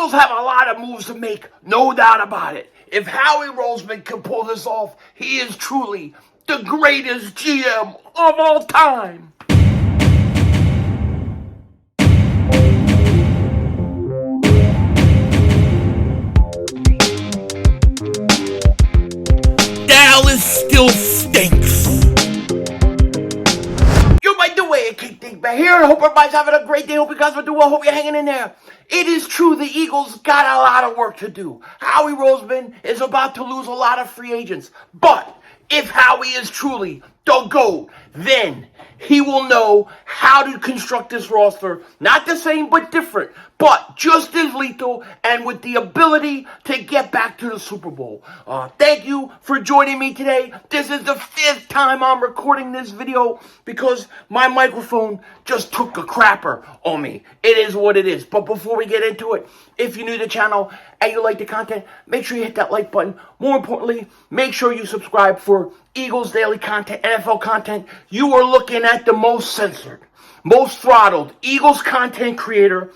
Eagles have a lot of moves to make, no doubt about it. If Howie Roseman can pull this off, he is truly the greatest GM of all time. Dallas still stinks. Yo, by the way, Dingbat here. I hope everybody's having a great day. Hope you guys are doing well. Hope you're hanging in there. It is true, the Eagles got a lot of work to do. Howie Roseman is about to lose a lot of free agents. But if Howie is truly the GOAT, then he will know how to construct this roster. Not the same, but different. But just as lethal and with the ability to get back to the Super Bowl. Thank you for joining me today. This is the 5th time I'm recording this video because my microphone just took a crapper on me. It is what it is. But before we get into it, if you're new to the channel and you like the content, make sure you hit that like button. More importantly, make sure you subscribe for Eagles daily content, NFL content. You are looking at the most censored, most throttled Eagles content creator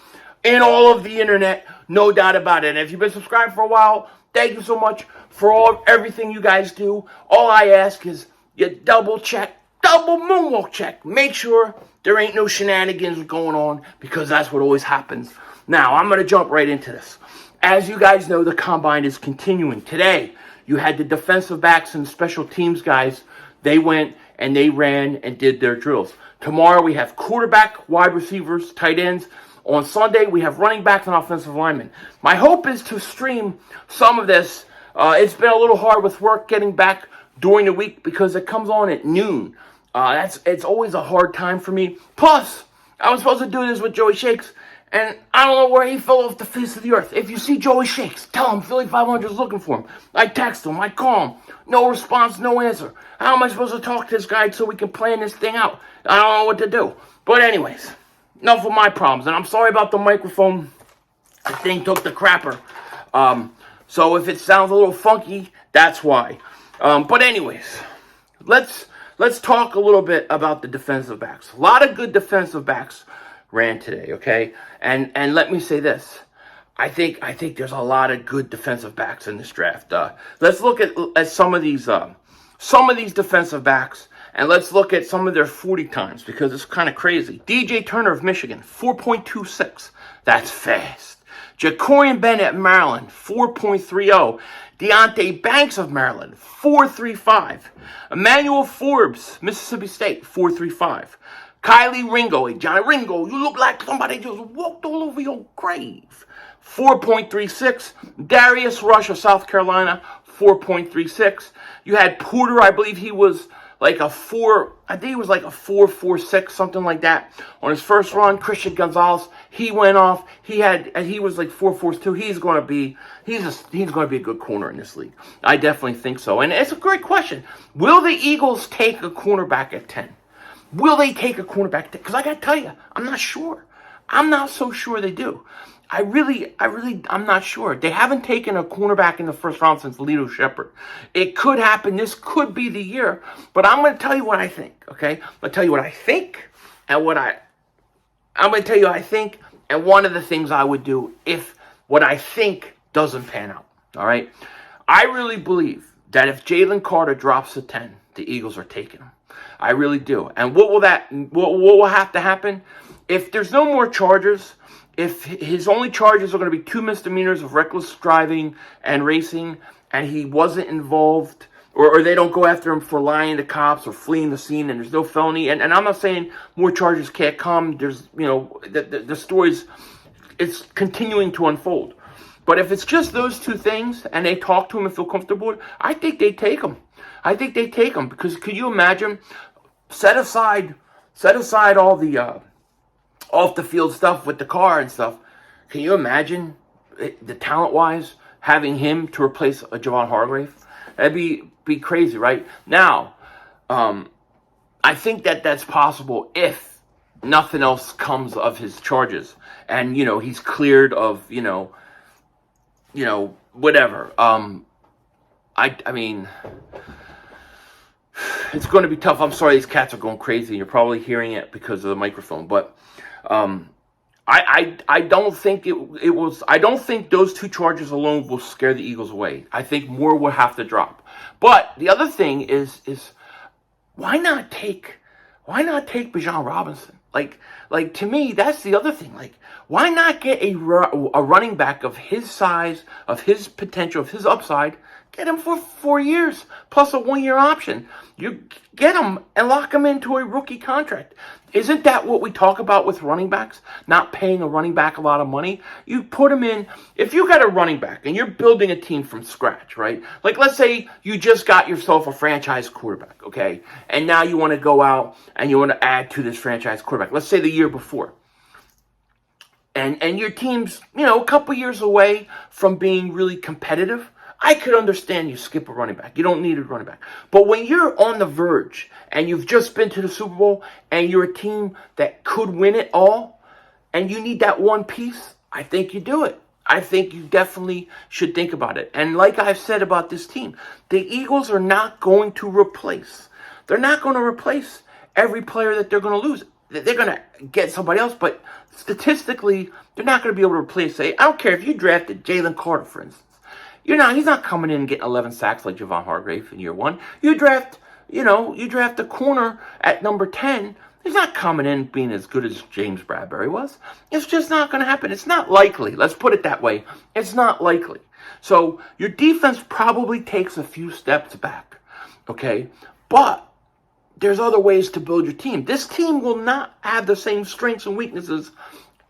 in all of the internet, no doubt about it. And if you've been subscribed for a while, thank you so much for everything you guys do. All I ask is you double check, double moonwalk check. Make sure there ain't no shenanigans going on because that's what always happens. Now, I'm going to jump right into this. As you guys know, the Combine is continuing. Today, you had the defensive backs and special teams guys. They went and they ran and did their drills. Tomorrow, we have quarterback, wide receivers, tight ends. On Sunday, we have running backs and offensive linemen. My hope is to stream some of this. It's been a little hard with work getting back during the week because it comes on at noon. It's always a hard time for me. Plus, I was supposed to do this with Joey Shakes, and I don't know where he fell off the face of the earth. If you see Joey Shakes, tell him Philly 500 is looking for him. I text him, I call him. No response, no answer. How am I supposed to talk to this guy so we can plan this thing out? I don't know what to do. But anyways, enough of my problems. And I'm sorry about the microphone. The thing took the crapper. So if it sounds a little funky, that's why. But anyways, let's talk a little bit about the defensive backs. A lot of good defensive backs ran today, okay? And let me say this. I think there's a lot of good defensive backs in this draft. Let's look at some of these defensive backs, and let's look at some of their 40 times because it's kind of crazy. DJ Turner of Michigan, 4.26. That's fast. Jacorian Bennett, Maryland, 4.30. Deonte Banks of Maryland, 4.35. Emmanuel Forbes, Mississippi State, 4.35. Kylie Ringo, Johnny Ringo, you look like somebody just walked all over your grave. 4.36. Darius Rush of South Carolina, 4.36. You had Porter, I believe he was like a 4.46, something like that. On his first run, Christian Gonzalez, he went off. He was like 4.42. He's going to be a good corner in this league. I definitely think so. And it's a great question. Will the Eagles take a cornerback at 10? Will they take a cornerback? Because I got to tell you, I'm not sure. I'm not so sure they do. I'm not sure. They haven't taken a cornerback in the first round since Lito Shepherd. It could happen. This could be the year. But I'm going to tell you what I think, okay? I'm going to tell you what I think and I'm going to tell you what I think and one of the things I would do if what I think doesn't pan out, all right? I really believe that if Jalen Carter drops to 10, the Eagles are taking him. I really do. And what will have to happen? If there's no more charges, if his only charges are going to be 2 misdemeanors of reckless driving and racing, and he wasn't involved, or they don't go after him for lying to cops or fleeing the scene, and there's no felony, and I'm not saying more charges can't come. There's, the story's, it's continuing to unfold. But if it's just those 2 things, and they talk to him and feel comfortable, I think they take him. I think they take him because could you imagine? Set aside all the off the field stuff with the car and stuff. Can you imagine the talent-wise having him to replace a Javon Hargrave? That'd be crazy, right? Now, I think that's possible if nothing else comes of his charges, and he's cleared of whatever. I mean, it's going to be tough. I'm sorry, these cats are going crazy. You're probably hearing it because of the microphone, but I don't think it was. I don't think those two charges alone will scare the Eagles away. I think more will have to drop. But the other thing is why not take Bijan Robinson? Like to me, that's the other thing. Like, why not get a running back of his size, of his potential, of his upside? Get him for 4 years plus a 1-year option. You get him and lock him into a rookie contract. Isn't that what we talk about with running backs? Not paying a running back a lot of money. You put him in. If you got a running back and you're building a team from scratch, right? Like, let's say you just got yourself a franchise quarterback, okay? And now you want to go out and you want to add to this franchise quarterback. Let's say the year before. And your team's, a couple years away from being really competitive. I could understand you skip a running back. You don't need a running back. But when you're on the verge and you've just been to the Super Bowl and you're a team that could win it all and you need that one piece, I think you do it. I think you definitely should think about it. And like I've said about this team, the Eagles are not going to replace. They're not going to replace every player that they're going to lose. They're going to get somebody else, but statistically, they're not going to be able to replace. I don't care if you drafted Jalen Carter, for instance. He's not coming in and getting 11 sacks like Javon Hargrave in year one. You draft a corner at number 10. He's not coming in being as good as James Bradbury was. It's just not going to happen. It's not likely. Let's put it that way. It's not likely. So your defense probably takes a few steps back, okay? But there's other ways to build your team. This team will not have the same strengths and weaknesses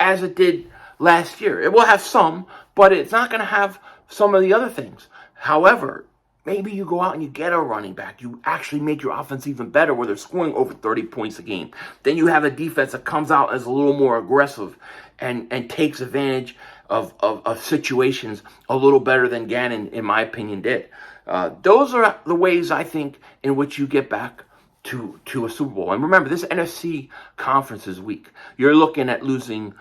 as it did last year. It will have some, but it's not going to have some of the other things. However, maybe you go out and you get a running back. You actually make your offense even better where they're scoring over 30 points a game. Then you have a defense that comes out as a little more aggressive and takes advantage of situations a little better than Gannon, in my opinion, did. Those are the ways, I think, in which you get back to a Super Bowl. And remember, this NFC conference is weak. You're looking at losing...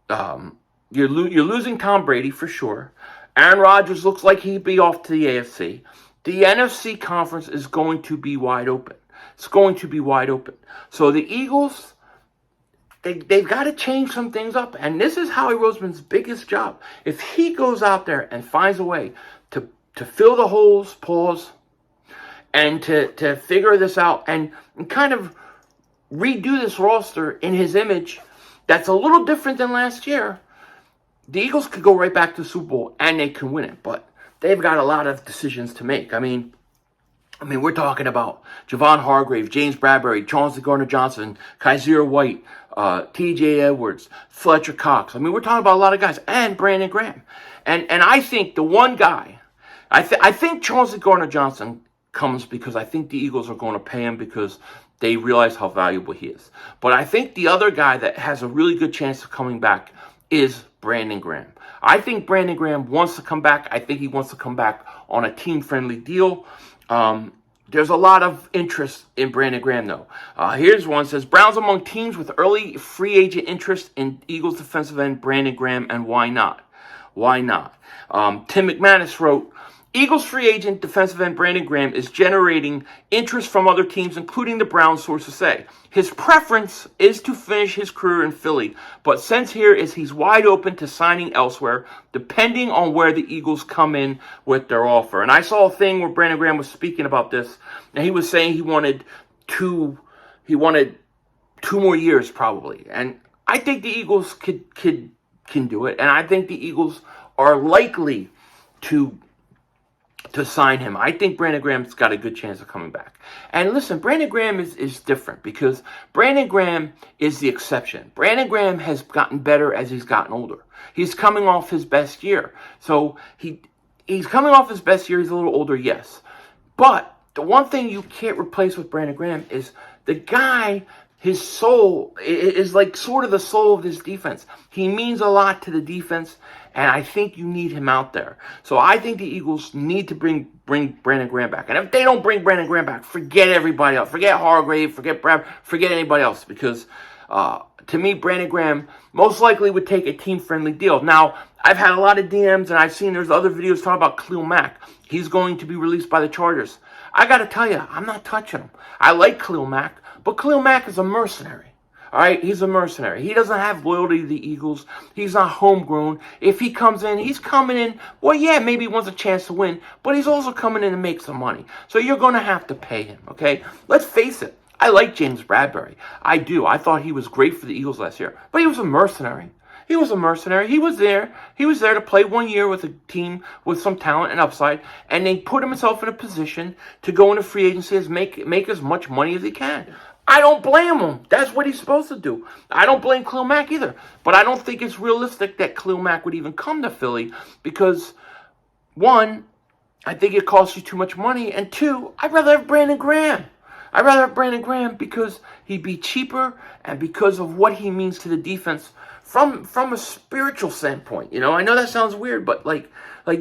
You're losing Tom Brady for sure. Aaron Rodgers looks like he'd be off to the AFC. The NFC conference is going to be wide open. It's going to be wide open. So the Eagles, they've got to change some things up. And this is Howie Roseman's biggest job. If he goes out there and finds a way to fill the holes, and to figure this out and kind of redo this roster in his image that's a little different than last year, the Eagles could go right back to the Super Bowl and they can win it. But they've got a lot of decisions to make. I mean, we're talking about Javon Hargrave, James Bradbury, Chauncey Gardner-Johnson, Kaiser White, T.J. Edwards, Fletcher Cox. We're talking about a lot of guys. And Brandon Graham. And I think the one guy, I think Chauncey Gardner-Johnson comes because I think the Eagles are going to pay him because they realize how valuable he is. But I think the other guy that has a really good chance of coming back is Brandon Graham. I think Brandon Graham wants to come back. I think he wants to come back on a team-friendly deal. There's a lot of interest in Brandon Graham, though. Here's one. It says, Browns among teams with early free agent interest in Eagles defensive end Brandon Graham, and why not? Why not? Tim McManus wrote, Eagles free agent defensive end Brandon Graham is generating interest from other teams, including the Browns, sources say. His preference is to finish his career in Philly, but sense here is he's wide open to signing elsewhere, depending on where the Eagles come in with their offer. And I saw a thing where Brandon Graham was speaking about this, and he was saying he wanted two more years probably. And I think the Eagles can do it, and I think the Eagles are likely to sign him. I think Brandon Graham's got a good chance of coming back. And listen, Brandon Graham is different because Brandon Graham is the exception. Brandon Graham has gotten better as he's gotten older. He's coming off his best year. So he's coming off his best year. He's a little older, yes. But the one thing you can't replace with Brandon Graham is the guy, his soul is like sort of the soul of this defense. He means a lot to the defense, and I think you need him out there. So I think the Eagles need to bring Brandon Graham back. And if they don't bring Brandon Graham back, forget everybody else. Forget Hargrave, forget Brad, forget anybody else. Because to me, Brandon Graham most likely would take a team-friendly deal. Now, I've had a lot of DMs, and I've seen there's other videos talking about Khalil Mack. He's going to be released by the Chargers. I got to tell you, I'm not touching him. I like Khalil Mack, but Khalil Mack is a mercenary. All right, he's a mercenary. He doesn't have loyalty to the Eagles. He's not homegrown. If he comes in, he's coming in, well, yeah, maybe he wants a chance to win, but he's also coming in to make some money. So you're going to have to pay him, okay? Let's face it. I like James Bradbury. I do. I thought he was great for the Eagles last year, but he was a mercenary. He was a mercenary. He was there. He was there to play 1 year with a team with some talent and upside, and then put himself in a position to go into free agency and make as much money as he can. I don't blame him. That's what he's supposed to do. I don't blame Khalil Mack either. But I don't think it's realistic that Khalil Mack would even come to Philly because, one, I think it costs you too much money, and two, I'd rather have Brandon Graham. I'd rather have Brandon Graham because he'd be cheaper and because of what he means to the defense from a spiritual standpoint. You know, I know that sounds weird, but like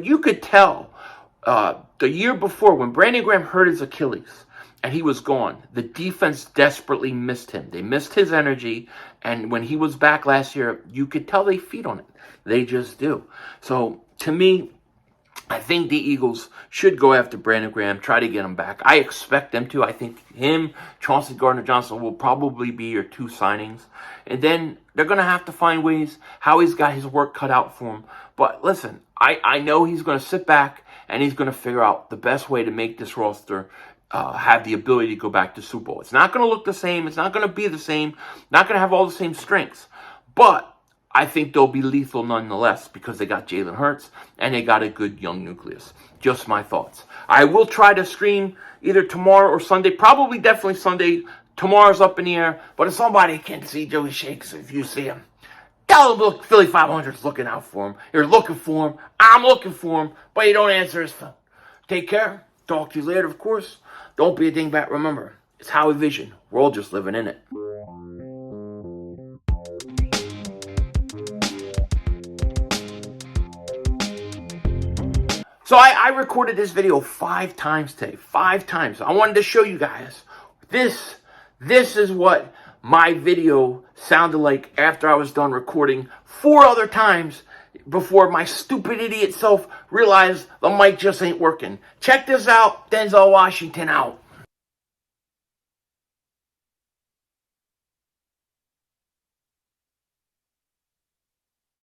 you could tell the year before when Brandon Graham hurt his Achilles and he was gone, the defense desperately missed him. They missed his energy, and when he was back last year, you could tell they feed on it. They just do. So to me, I think the Eagles should go after Brandon Graham, try to get him back. I expect them to. I think him, Chauncey Gardner-Johnson will probably be your two signings. And then they're going to have to find ways. Howie's got his work cut out for him. But listen, I know he's going to sit back and he's going to figure out the best way to make this roster have the ability to go back to Super Bowl. It's not going to look the same. It's not going to be the same. Not going to have all the same strengths. But I think they'll be lethal nonetheless because they got Jalen Hurts and they got a good young nucleus. Just my thoughts. I will try to stream either tomorrow or Sunday. Probably definitely Sunday. Tomorrow's up in the air. But if somebody can see Joey Shakes, if you see him, tell him, look, Philly 500's looking out for him. You're looking for him. I'm looking for him. But he don't answer his phone. Take care. Talk to you later, of course. Don't be a dingbat. Remember, it's Howie Vision. We're all just living in it. So I recorded this video 5 times today. 5 times. I wanted to show you guys. This is what my video sounded like after I was done recording 4 other times before my stupid idiot self realized the mic just ain't working. Check this out. Denzel Washington out.